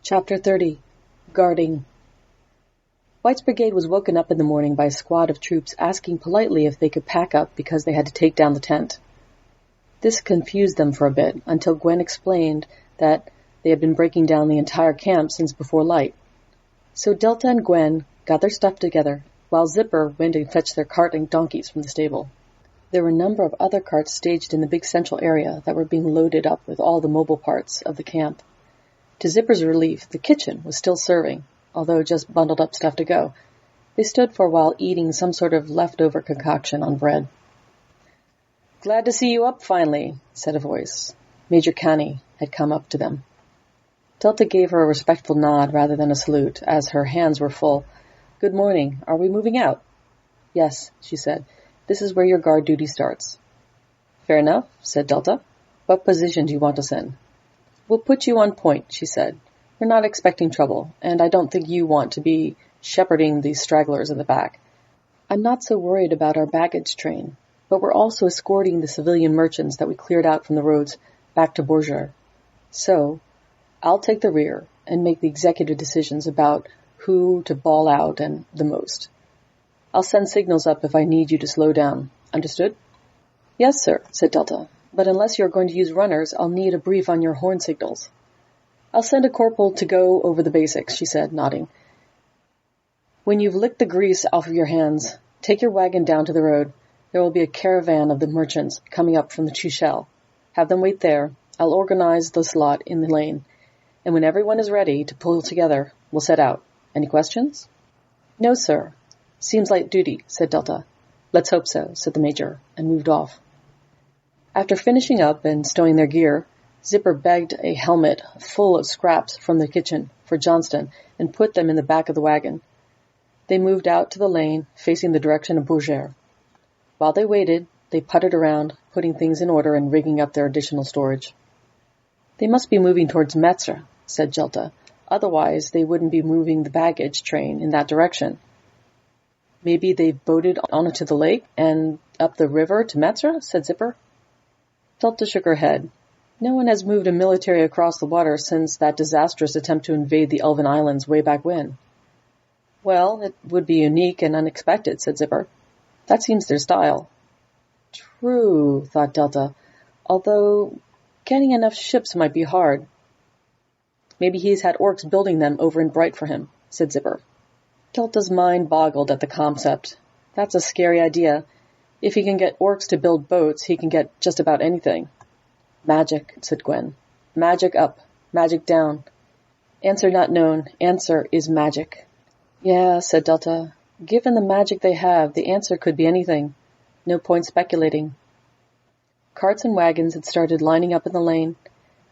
Chapter 30. Guarding. Wight's brigade was woken up in the morning by a squad of troops asking politely if they could pack up because they had to take down the tent. This confused them for a bit until Gwen explained that they had been breaking down the entire camp since before light. So Delta and Gwen got their stuff together while Zipper went and fetched their cart and donkeys from the stable. There were a number of other carts staged in the big central area that were being loaded up with all the mobile parts of the camp. To Zipper's relief, the kitchen was still serving, although just bundled up stuff to go. They stood for a while eating some sort of leftover concoction on bread. "Glad to see you up finally," said a voice. Major Canny had come up to them. Delta gave her a respectful nod rather than a salute, as her hands were full. "Good morning. Are we moving out?" "Yes," she said. "This is where your guard duty starts." "Fair enough," said Delta. "What position do you want us in?" "We'll put you on point," she said. "We're not expecting trouble, and I don't think you want to be shepherding these stragglers in the back. I'm not so worried about our baggage train, but we're also escorting the civilian merchants that we cleared out from the roads back to Bourges. So, I'll take the rear and make the executive decisions about who to ball out and the most. I'll send signals up if I need you to slow down. Understood?" "Yes, sir," said Delta. "But unless you're going to use runners, I'll need a brief on your horn signals." "I'll send a corporal to go over the basics," she said, nodding. "When you've licked the grease off of your hands, take your wagon down to the road. There will be a caravan of the merchants coming up from the Chuchel. Have them wait there. I'll organize the slot in the lane. And when everyone is ready to pull together, we'll set out. Any questions?" "No, sir. Seems light duty," said Delta. "Let's hope so," said the major, and moved off. After finishing up and stowing their gear, Zipper begged a helmet full of scraps from the kitchen for Johnston and put them in the back of the wagon. They moved out to the lane, facing the direction of Bourges. While they waited, they puttered around, putting things in order and rigging up their additional storage. "They must be moving towards Metz," said Delta. "Otherwise, they wouldn't be moving the baggage train in that direction." "Maybe they've boated onto the lake and up the river to Metz," said Zipper. Delta shook her head. "No one has moved a military across the water since that disastrous attempt to invade the Elven Islands way back when." "Well, it would be unique and unexpected," said Zipper. "That seems their style." "True," thought Delta, "although getting enough ships might be hard." "Maybe he's had orcs building them over in Bright for him," said Zipper. Delta's mind boggled at the concept. That's a scary idea. If he can get orcs to build boats, he can get just about anything. "Magic," said Gwen. "Magic up, magic down. Answer not known. Answer is magic." "Yeah," said Delta. "Given the magic they have, the answer could be anything. No point speculating." Carts and wagons had started lining up in the lane,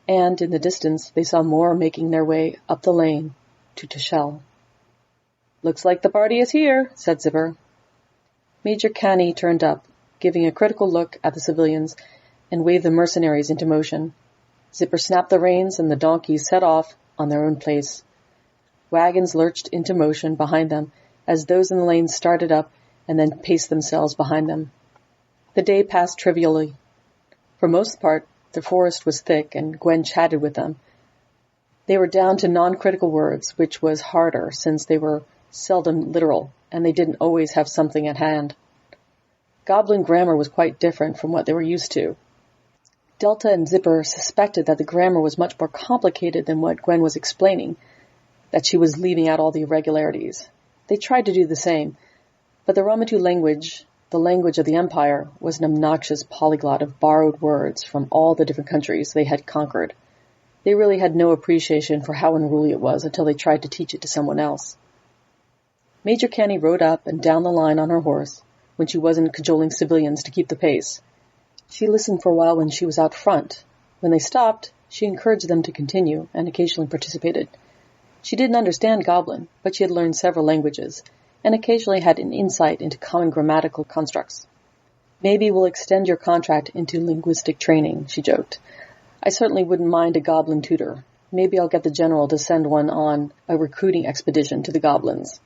and in the distance they saw more making their way up the lane to Tuchel. "Looks like the party is here," said Zipper. Major Canny turned up, giving a critical look at the civilians, and waved the mercenaries into motion. Zipper snapped the reins, and the donkeys set off on their own place. Wagons lurched into motion behind them as those in the lane started up and then paced themselves behind them. The day passed trivially. For most part, the forest was thick, and Gwen chatted with them. They were down to non-critical words, which was harder since they were seldom literal, and they didn't always have something at hand. Goblin grammar was quite different from what they were used to. Delta and Zipper suspected that the grammar was much more complicated than what Gwen was explaining, that she was leaving out all the irregularities. They tried to do the same, but the Romantu language, the language of the Empire, was an obnoxious polyglot of borrowed words from all the different countries they had conquered. They really had no appreciation for how unruly it was until they tried to teach it to someone else. Major Canny rode up and down the line on her horse when she wasn't cajoling civilians to keep the pace. She listened for a while when she was out front. When they stopped, she encouraged them to continue and occasionally participated. She didn't understand Goblin, but she had learned several languages and occasionally had an insight into common grammatical constructs. "Maybe we'll extend your contract into linguistic training," she joked. "I certainly wouldn't mind a Goblin tutor. Maybe I'll get the general to send one on a recruiting expedition to the Goblins."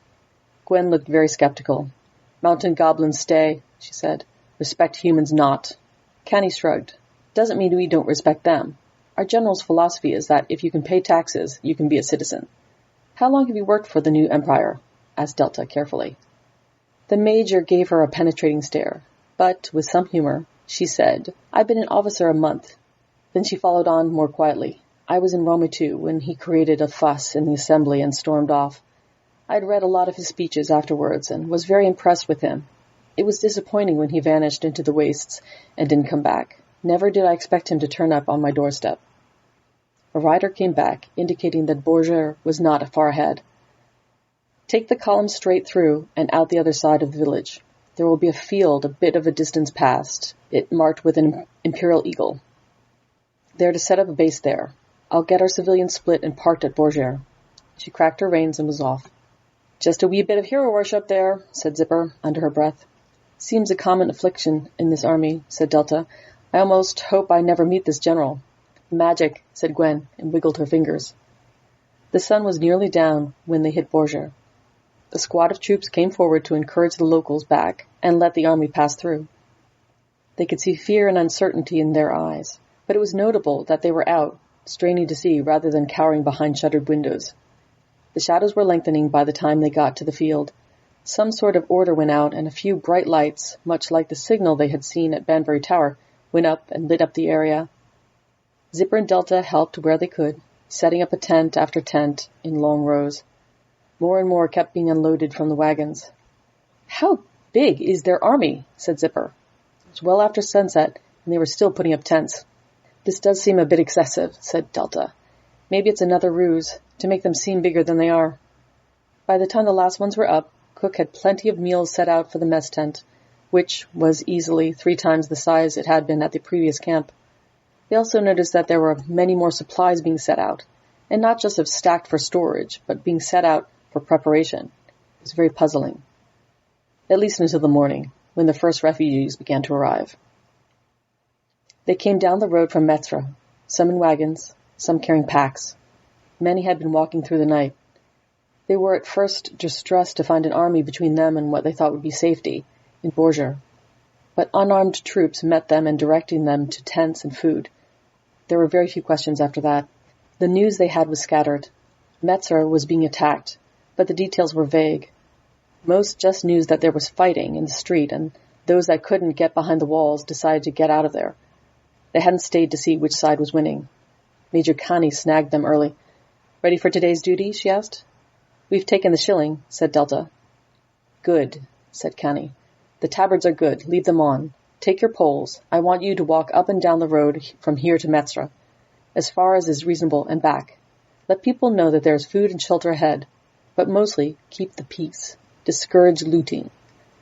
Gwen looked very skeptical. "Mountain goblins stay," she said. "Respect humans not." Canny shrugged. "Doesn't mean we don't respect them. Our general's philosophy is that if you can pay taxes, you can be a citizen. How long have you worked for the new empire? Asked Delta carefully. The major gave her a penetrating stare, but with some humor, she said, I've been an officer a month. Then she followed on more quietly. I was in Rome too, when he created a fuss in the assembly and stormed off. I'd read a lot of his speeches afterwards and was very impressed with him. It was disappointing when he vanished into the wastes and didn't come back. Never did I expect him to turn up on my doorstep. A rider came back, indicating that Bourges was not far ahead. Take the column straight through and out the other side of the village. There will be a field a bit of a distance past, it marked with an imperial eagle. They're to set up a base there. I'll get our civilians split and parked at Bourges. She cracked her reins and was off. Just a wee bit of hero worship there, said Zipper, under her breath. Seems a common affliction in this army, said Delta. I almost hope I never meet this general. Magic, said Gwen, and wiggled her fingers. The sun was nearly down when they hit Bourges. A squad of troops came forward to encourage the locals back and let the army pass through. They could see fear and uncertainty in their eyes, but it was notable that they were out, straining to see rather than cowering behind shuttered windows. The shadows were lengthening by the time they got to the field. Some sort of order went out, and a few bright lights, much like the signal they had seen at Banbury Tower, went up and lit up the area. Zipper and Delta helped where they could, setting up a tent after tent in long rows. More and more kept being unloaded from the wagons. How big is their army? Said Zipper. It was well after sunset, and they were still putting up tents. This does seem a bit excessive, said Delta. Maybe it's another ruse, to make them seem bigger than they are. By the time the last ones were up, Cook had plenty of meals set out for the mess tent, which was easily 3 times the size it had been at the previous camp. They also noticed that there were many more supplies being set out, and not just of stacked for storage, but being set out for preparation. It was very puzzling. At least until the morning, when the first refugees began to arrive. They came down the road from Metzra, some in wagons, some carrying packs. Many had been walking through the night. They were at first distressed to find an army between them and what they thought would be safety, in Bourges. But unarmed troops met them and directing them to tents and food. There were very few questions after that. The news they had was scattered. Metzra was being attacked, but the details were vague. Most just knew that there was fighting in the street, and those that couldn't get behind the walls decided to get out of there. They hadn't stayed to see which side was winning. Major Connie snagged them early. Ready for today's duty? She asked. We've taken the shilling, said Delta. Good, said Connie. The tabards are good. Leave them on. Take your poles. I want you to walk up and down the road from here to Metzra, as far as is reasonable, and back. Let people know that there is food and shelter ahead, but mostly keep the peace. Discourage looting.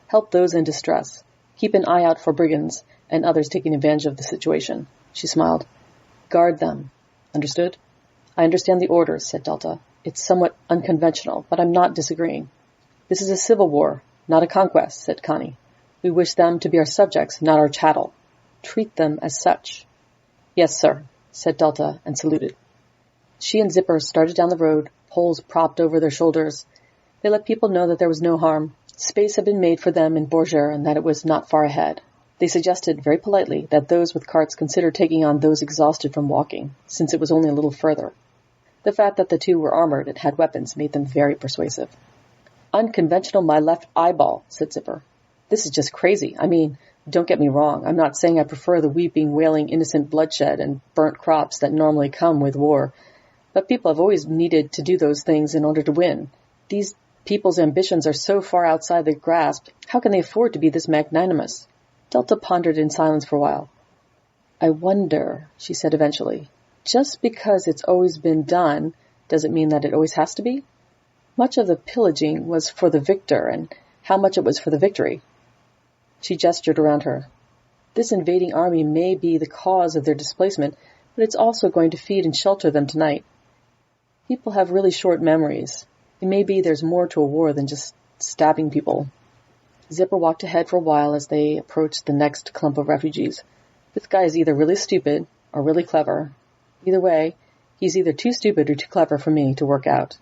Help those in distress. Keep an eye out for brigands and others taking advantage of the situation. She smiled. Guard them. Understood? I understand the orders, said Delta. It's somewhat unconventional, but I'm not disagreeing. This is a civil war, not a conquest, said Connie. We wish them to be our subjects, not our chattel. Treat them as such. Yes, sir, said Delta, and saluted. She and Zipper started down the road, poles propped over their shoulders. They let people know that there was no harm. Space had been made for them in Bourges and that it was not far ahead. They suggested, very politely, that those with carts consider taking on those exhausted from walking, since it was only a little further. The fact that the two were armored and had weapons made them very persuasive. Unconventional my left eyeball, said Zipper. This is just crazy. I mean, don't get me wrong. I'm not saying I prefer the weeping, wailing, innocent bloodshed and burnt crops that normally come with war. But people have always needed to do those things in order to win. These people's ambitions are so far outside their grasp. How can they afford to be this magnanimous? Delta pondered in silence for a while. I wonder, she said eventually, just because it's always been done, does it mean that it always has to be? Much of the pillaging was for the victor, and how much it was for the victory. She gestured around her. This invading army may be the cause of their displacement, but it's also going to feed and shelter them tonight. People have really short memories. It may be there's more to a war than just stabbing people. Zipper walked ahead for a while as they approached the next clump of refugees. This guy is either really stupid or really clever. Either way, he's either too stupid or too clever for me to work out.